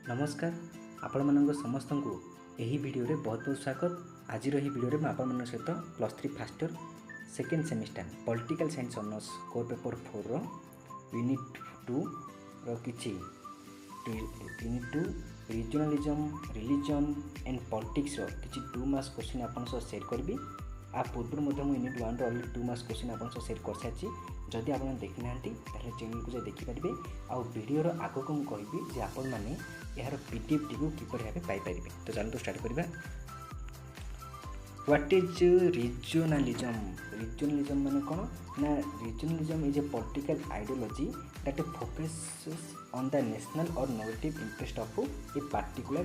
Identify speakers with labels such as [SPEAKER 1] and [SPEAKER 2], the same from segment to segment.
[SPEAKER 1] नमस्कार आपण मानक समस्त को यही वीडियो रे बहुत बहुत स्वागत। आज यही वीडियो रे आपण मान सहित +3 first year second semester political science honours core paper 4 रो यूनिट 2 रो किछि unit 2 regionalism religion and politics रो किछि 2 मार्क्स क्वेश्चन आपण सो शेयर करबी। आ पूर्व मध्ये मु यूनिट 1 रो ऑलरेडी 2 मार्क्स क्वेश्चन आपण सो शेयर कर साची। जदि आपण देखि नांती ताले चैनल को जे देखि परिबे आ वीडियो रो आगो को कहबी जे आपण माने यार पीडीएफ टी को किपर भाबे पाई परिबे। तो चलो स्टार्ट करबा। What is regionalism? रीजनलिज्म माने कोन ना regionalism is a political ideology that focuses on the national और native interest of a particular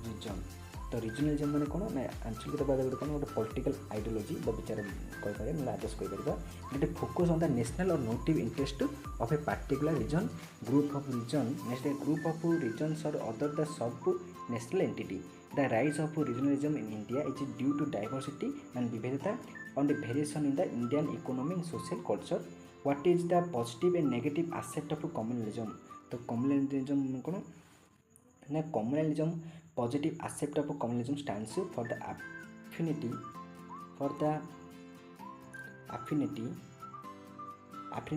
[SPEAKER 1] region. तो रीजनलिज्म माने कोन ना आंचलिक बाद गोटे कोन गोटे पॉलिटिकल आइडियोलॉजी द विचार कहि पारे मतलब आदेश कहि परबा that focus on the national और native interest of a particular region group of region next group of regions और other the sub national entity. The rise of regionalism in India is due to diversity and विविधता on the variation in the Indian economy and social culture. What is the positive and negative aspect of communalism? तो communalism कोन ना communalism positive aspect of communalism stands for the affinity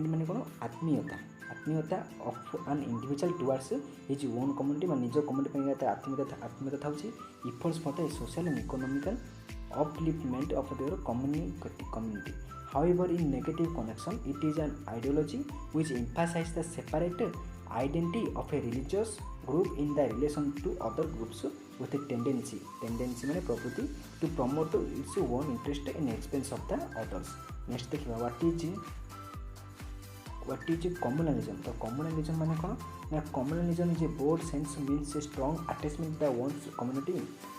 [SPEAKER 1] माने कोन आत्मीयता of an individual towards his own community मान निज community पे आत्मीयता थाउची efforts for the social and economical upliftment of their community. However, in negative connection, it is an ideology which emphasizes the separate identity of a religious group in the relation to other groups with a tendency माने प्रवृत्ति to promote its own interest in expense of the others. Next देखिबा what is communalism? तो communalism माने कोन ना communalism is a broad sense means a strong attachment to the one's community.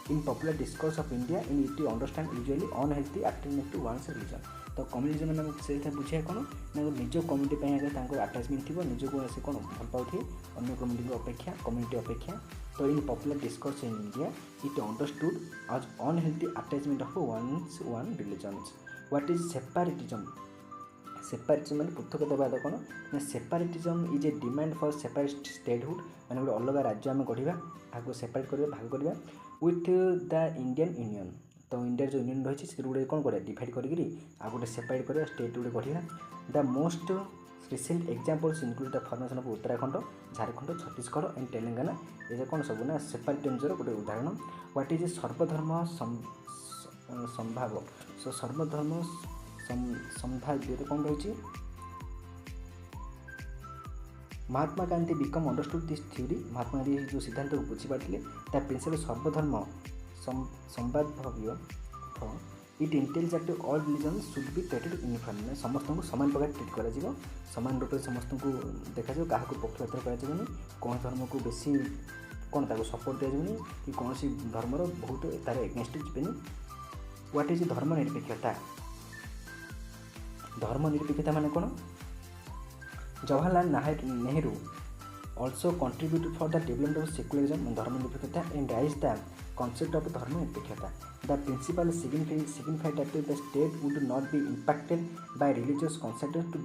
[SPEAKER 1] In popular discourse of India in it understand usually unhealthy attachment to one's religion. तो communism माने से बुझे कोन ना निज कम्युनिटी पे आगे तांको अटैचमेंट थिबो निज को से कोन भल पाउथि अन्य कम्युनिटी अपेक्षा। तो in popular discourse in India it understood as unhealthy attachment of one religions. What is separatism? Separatism माने पृथकतावाद कोन ना separatism is a demand for separate statehood माने गोटे अलग राज्य आमे गढिबा आगो सेपरेट करबा भाग करबा विथ द इंडियन यूनियन। तो इंडिया जो यूनियन रही है गोटे कौन कर डिवाइड करी आ गोटे सेपरेट कर स्टेट गोटे गढ़ा। The most recent examples include the formation of Uttarakhand Jharkhand Chhattisgarh and Telangana ये कौन सब ना सेपरेटिज्म गोटे उदाहरण। व्हाट इज सर्वधर्म संभाव? सो सर्वधर्म संभाव्य कौन रही? Mahatma Gandhi become understood this theory. Mahatma Gandhi जो सिद्धांत को बुझीपारे द प्रिंसिपल सर्वधर्म संभाव्य it entails that all religion should be treated uniformly समस्त को समान प्रकार ट्रीट करा जिवो समान रूप से समस्त को देखा जाओ क्या पक्षपात करा जिवोनी कौन धर्म को बेसी कौन ताको सपोर्ट दिया जिवोनी कि कौन सी धर्मर बहुत तार एगेंस्ट जिबेनी। व्हाट इज धर्मनिरपेक्षता? धर्मनिरपेक्षता माने कोन? Jawaharlal Nehru also contributed for the development of secularism and धर्मनिरपेक्षता and raised the concept of धर्मनिरपेक्षता. The principle signified that the state would not be impacted by religious concerns to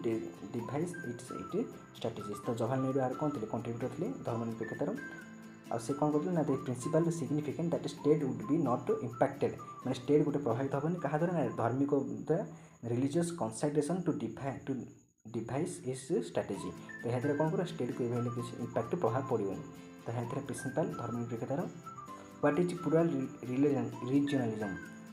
[SPEAKER 1] devise its strategies. तो जवाहरलाल नेहरू यार कौन थे contributor थे धर्मनिरपेक्षतार आ से कौन करते ना the principal significant that state would be not impacted माने स्टेट गोटे प्रभावित हेनी क्या द्वारा ना धार्मिक द्वारा religious concentration to device is strategy. तो यहाँ कौन कर स्टेट को किसी इम्पैक्ट प्रभाव पड़ोनी। तो यहाँ प्रिंसिपल धर्मनिरपेक्षतार। What is plural regionalism?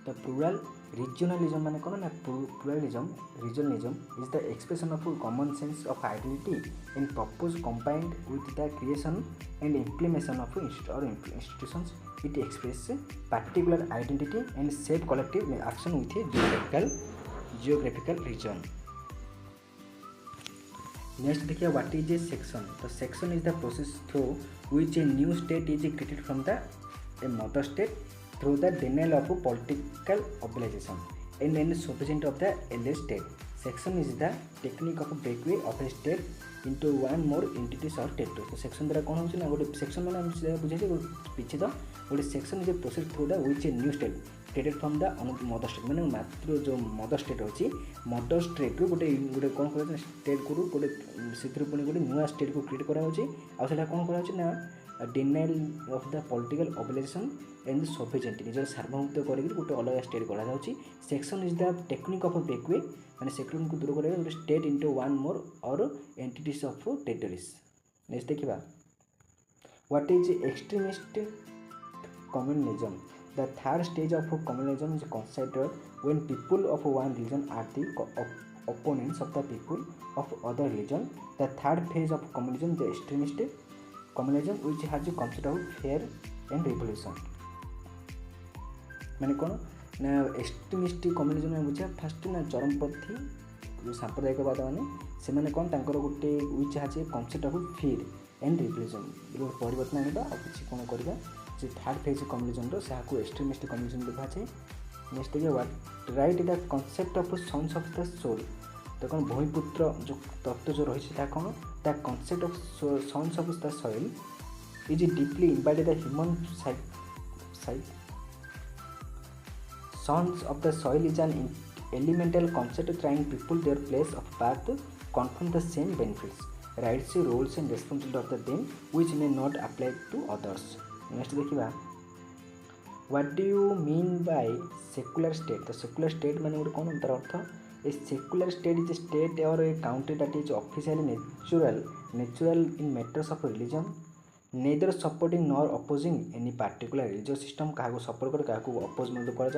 [SPEAKER 1] तो प्लुरल रीजनलिज्म माने कौन ना regionalism is the expression of common sense of identity and purpose combined with the creation and implementation of institutions. It express particular identity and safe collective action with a geographical region. Next देखिए what is a section? तो section is the process through which a new state is created from the a mother state through the denial of political organisation and then sufficient of the elder state. Section is the technique of breakaway of a state into one more entities और territory. तो section द्वारा कौन होना गोटे section मैंने बुझे पीछे तो गोटे section is a process through the which a new state created from the mother state माने मात्र जो मदर स्टेट अच्छी मदर स्टेट रु गोटे गोटे कौन कर स्टेट को गोटे से पुणी गोटे नुआ स्टेट को क्रिएट करा कौन करा denial of the political obligation and sufficient निजर सार्वभौमत्व करके गोटे अलग स्टेट करा जाउची section is the technique of backway माने सेक्शन को दूर करके गोटे स्टेट इनटू वन मोर और एंटिटीज ऑफ टेरिटरीज नेक्स्ट देखिबा what is extremist communalism. The third stage of communalism is considered when people of one religion are the opponents of the people of other religion. The third phase of communism is the extremist communism which has the concept of fair and revolution. माने कौन ना extremist communism में बुझा fast ना चरमपंथी जो सांप्रदायिकवाद माने से माने कौन तांकर गोटे विच has a concept of fear and revolution परिवर्तन आनिबा और किछि कोन करबा जे थर्ड फेज कम्युनिज्म रो साको एक्सट्रीमिस्ट कम्युनिज्म लिखा छै नेक्स्ट देखिए what write the concept of sons of the soil तो कौन भूमिपुत्र जो तत्व जो रही है कौन the concept of sons of the soil is deeply embedded the human psyche sons of the soil is an elemental concept trying people their place of birth confirm the same benefits rights roles and responsibility of the them which may not apply to others next देखिबा what do you mean by secular state तो secular state माने गोटे कौन तार अर्थ a secular state is a state or a country that is officially natural in matters of religion neither supporting nor opposing any particular religious system क्या support कर क्या oppose मत कर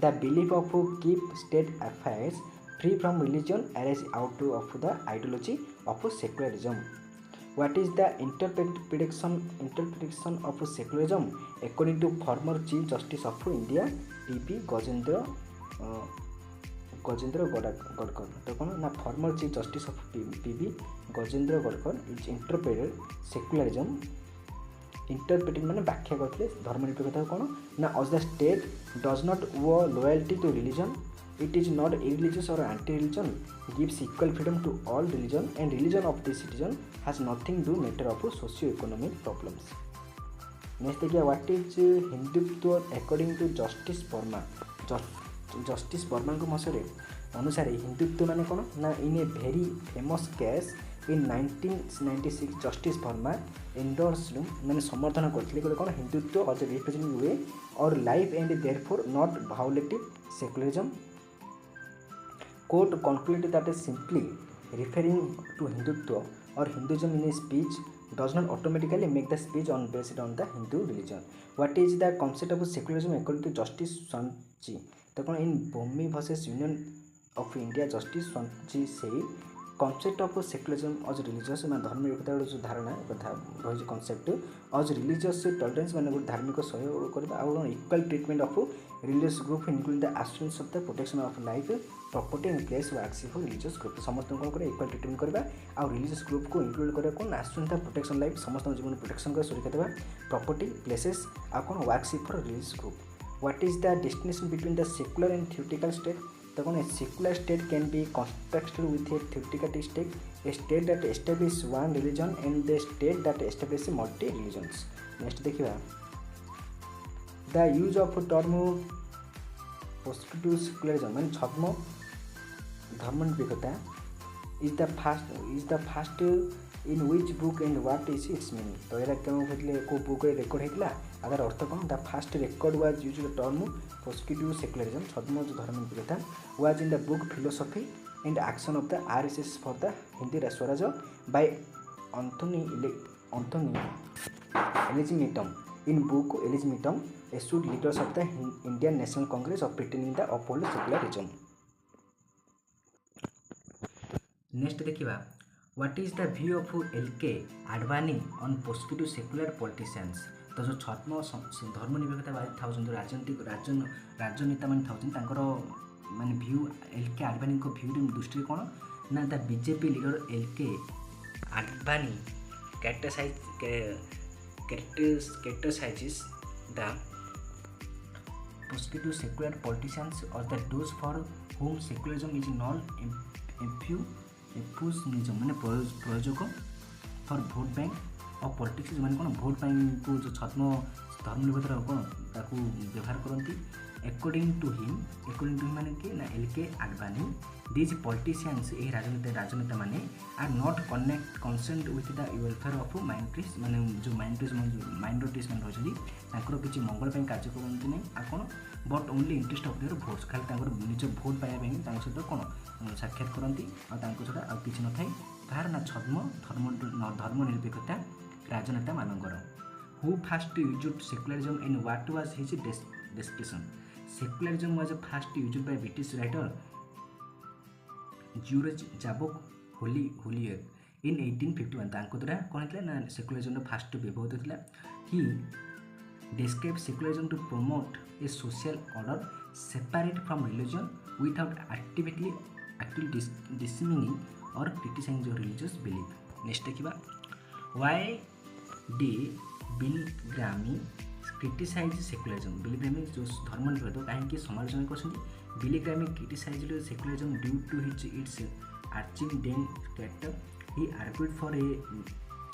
[SPEAKER 1] the belief of keep state affairs free from religion arise out of the ideology of secularism What is the interpretation of secularism according to former Chief Justice of India P.P. Gajendra Gadkar तो कौन ना former Chief Justice of P.P. Gajendra Gadkar is interpreted secularism interpreting माने व्याख्या करते धर्मनिरपेक्षता कौन ना as the state does not owe loyalty to religion it is not irreligious or anti-religion gives equal freedom to all religion and religion of the citizen has nothing to do matter of socio-economic problems. Next देखिए what is Hindutva according to Justice Burma. Justice Burma को मसरे अनुसार हिंदुत्व माने कौन ना in a very famous case in 1996 Justice Verma endorse मैंने समर्थन करते गोटे कौन हिंदुत्व अज रिप्रेजेंट हुए और life and therefore not violative secularism court concluded that simply referring to Hindutva or Hinduism in a speech does not automatically make the speech based on the Hindu religion. What is the concept of secularism according to Justice Swanji? तो कौन in भूमि versus Union of India Justice स्वंची से concept of secularism as religious मैं धर्मनिरपेक्षता जो धारणा कथा रही कॉन्सेप्ट अज रिलीजियस टॉलरेंस मैंने गोटे धार्मिक सहयोग करवा आउ equal treatment of religious group including the assurance of the protection of life property and place works for religious group समस्त कौन कर इक्वल ट्रीटमेंट करवा आउ रिलीजियस ग्रुप को इंक्लूड करवा कौन एश्योरेंस द प्रोटेक्शन लाइफ समस्त जीवन प्रोटेक्शन कर सुरक्षा देवा प्रॉपर्टी प्लेसेस आ कौन works for religious group what is the distinction between the secular and theoretical state तो कौन secular state can be contested with a theoretical state a state that establish one religion and the state that establish multi religions next देखिए the use of term पोस्टिट्यूट secularism मान छद्म धर्मनिरपेक्षता is the first in which book and what is its meaning तो यहाँ क्यों कहते को बुक रेकर्ड होता आधार अर्थ कौन the first recorded was use the term पोस्टिट्यूट सेक्युलरिज्म छद्म जो धर्मनिरपेक्षता was in the book philosophy and action of the RSS for the Hindi Swaraj by Anthony Elenjimittam in book Elenjimittam accused leaders of the Indian National Congress of pretending the uphold secularism next देखिबा what is the view of L K. Advani on पोस्टिट्यूट secular politicians तो जो छद्म धर्मनिरपेक्षतावादी था राजनेता मान था माने व्यू एल.के. आडवाणी को व्यू दृष्टि कौन ना the BJP leader LK. Advani characterizes the post-truth secular politicians or the those for whom secularism is non-effusionism माने प्रयोजक फॉर भोट बैंक और पॉलिटिक्स माने कौन भोट बैंक को जो छद्म धर्मनिरपेक्षता कौन ताकू व्यवहार करती according to him माने कि ना LK Advani, these politicians ए राजनेता माने are not concerned with the welfare of minorities माने जो minorities माने रहछथि ताकर किछि मंगल पय कार्य करनति नै आ कोन but only interest of their votes खाली ताकर निज वोट पाया पय तांक सहित कोन साक्षात करनति आ तांको छडा आ किछि न थाई तार ना धर्म निरपेक्षता राजनेता मानकर who first used secularism and what was his description. Secularism was first used by British writer George Jabok Hollier in 1851. तांको द्वारा कौन होता ना secularism फर्स्ट व्यवहृत होता he described secularism to promote a social order separate from religion without actively disseminating or criticizing your religious belief. Next देखिबा why did Bilgrami criticise secularism Bilgrami जो धर्म निरपेक्ष कहीं समालोचना कर Bilgrami criticise secularism due to its Archimedean character he argued for a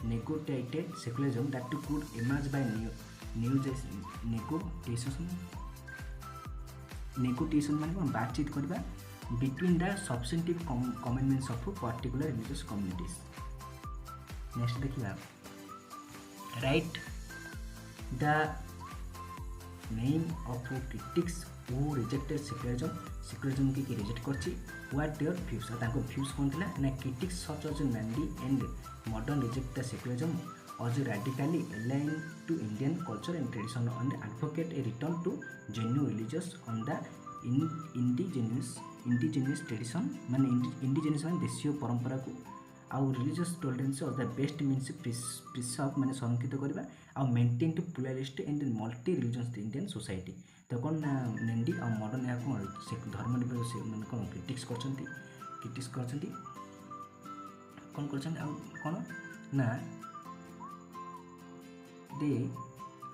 [SPEAKER 1] negotiated secularism that could emerge by negotiation माने बातचीत करबा between the substantive commandments of particular religious communities. Next देखिबा write the name of critics who rejected secularism की reject करछि what their views ताको views कोन थिला ना critics such as Nandi and modern reject the secularism as radically aligned to Indian culture and tradition and advocate a return to genuine religious on the indigenous tradition माने indigenous माने देशीय परंपरा को आउ religious tolerance of the best means preserve माने संरक्षित करबा आउ maintain to pluralist and multi religious Indian society. तो कौन ना नेंडी आ मॉडर्न या कौन धर्म निरपेक्ष माने कौन क्रिटिक्स करछंती कौन करछंती आउ कौन ना दे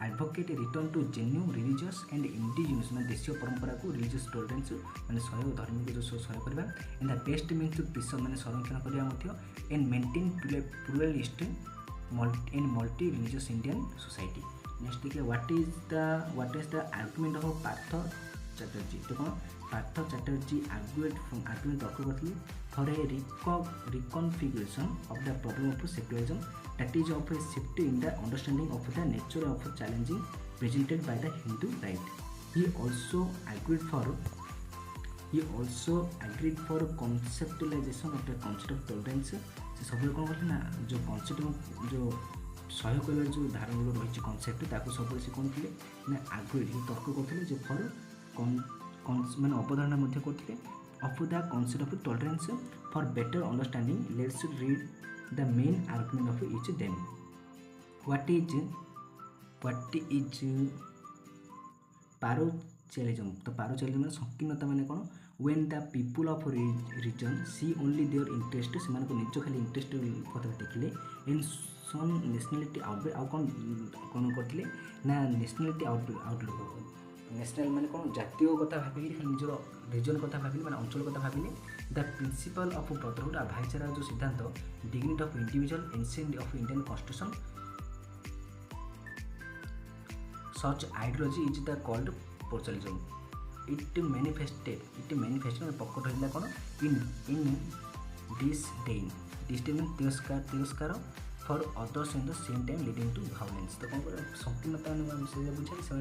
[SPEAKER 1] advocate a return to genuine religious and indigenous माने देशीय परंपरा को रिलीजियस टॉलरेंस माने सहयोग धार्मिक जो सहयोग करबा and the best means to preserve माने संरक्षण करबा मथ्य and maintain pluralist multi religious Indian society. Next देखिए what is the argument of Partha Chatterjee. तो कौन पार्थ चैटर्जी आर्गुमेंट तर्क करथि for a reconfiguration of the problem of secularism that is of a shift in the understanding of the nature of challenging presented by the Hindu right. He also agreed for conceptualization of the concept of tolerance. से सब कौन करते ना जो concept जो सहयोग कर जो धारणा रही कॉन्सेप्ट ताको सब से कौन थे ना आग्रीड ही तर्क करते जो फॉर माने अवधारणा मध्य करते of the concept of tolerance. For better understanding, let's read the main argument of each of them. What is parochialism? तो parochialism में संकीर्णता माने कौन when the people of region see only their interest से माने को निचो खाली इंटरेस्ट कथा देखिले in some nationality आउ कौन करथिले ना nationality outlook नेशनल माने कौन जातीय कथा भाबिले खाली निजर रीजन कथा भाबिले माने अंचल कथा भाबिले द प्रिंसिपल ऑफ ब्रदरहुड आ भाईचारा जो सिद्धांत dignity of individual essence of Indian constitution such ideology is the called parochialism. It manifested प्रकट होइला कोन in disdain तिरस्कार for others in the same time leading to violence. तो कौन कर संकीर्णता से बुझाई से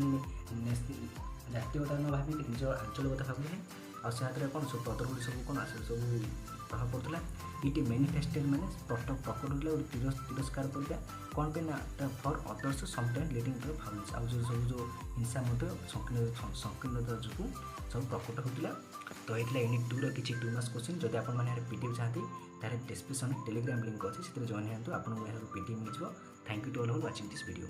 [SPEAKER 1] जातीयता न भावी निज अंचल कथा भाविले आ से कौन सब ब्रदरहुड सब कौन आसे सब प्रभाव पड़ता इट मैनिफेस्टेड माने प्रकट होइला और तिरस्कार करता कौन पे ना for others sometime leading to violence आ जो हिंसा मते संकीर्णता जो सब प्रकट होइला. तो एतला यूनिट 2 रो किछि 2 मास क्वेश्चन जदि आपण माने पीडीएफ चाहते तारे डिस्क्रिप्शन टेलीग्राम लिंक अछि सेते जॉइन हेतु आपण को पीडीएफ मिल जबो. Thank you to all for watching this video.